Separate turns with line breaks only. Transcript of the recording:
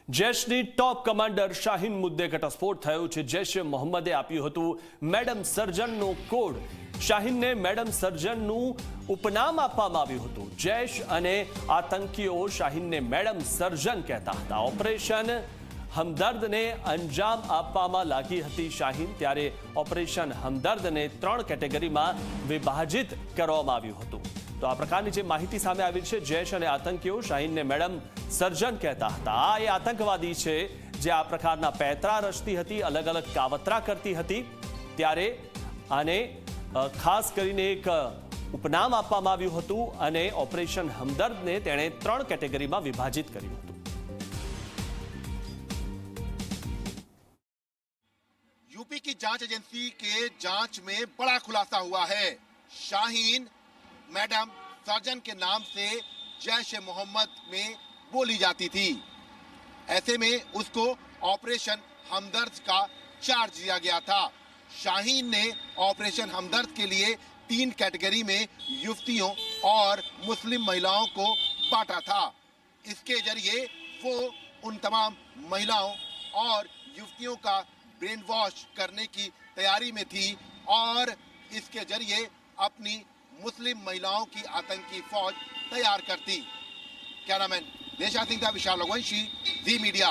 જૈશની ટોપ commander શાહીન મુદ્દે ઘટસ્ફોટ થયો છે। જૈશે મોહમ્મદે આપ્યું હતું મેડમ સર્જનનો કોડ। શાહીનને મેડમ સર્જનનું ઉપનામ આપવામાં આવ્યું હતું। જૈશ અને આતંકીઓ શાહીનને મેડમ સર્જન કહેતા હતા। ઓપરેશન હમદર્દને અંજામ આપવામાં લાગી હતી શાહીન, ત્યારે ઓપરેશન હમદર્દને 3 કેટેગરીમાં વિભાજિત કરવામાં આવ્યું હતું। તો આ પ્રકારની જે માહિતી સામે આવી છે, જૈશ અને આતંકીઓ શાહીનને મેડમ સર્જન કહેતા હતા। આ એ આતંકવાદી છે જે આ પ્રકારના પેંતરા રચતી હતી, અલગ અલગ કાવતરા કરતી હતી, ત્યારે આને ખાસ કરીને એક ઉપનામ આપવામાં આવ્યું હતું અને ઓપરેશન હમદર્દને તેણે 3 કેટેગરીમાં વિભાજિત કર્યું હતું।
यूपी की जांच एजेंसी के जांच में बड़ा खुलासा हुआ है। शाहीन मैडम सर्जन के नाम से जैश मोहम्मद में बोली जाती थी। ऐसे में उसको ऑपरेशन हमदर्द का चार्ज दिया गया था। शाहीन ने ऑपरेशन हमदर्द के लिए 3 कैटेगरी में युवतियों और मुस्लिम महिलाओं को बांटा था। इसके जरिए वो उन तमाम महिलाओं और युवतियों का ब्रेन वॉश करने की तैयारी में थी और इसके जरिए अपनी मुस्लिम महिलाओं की आतंकी फौज तैयार करती। कैमरामैन देशा सिंह का विशाल रघुवंशी, जी मीडिया।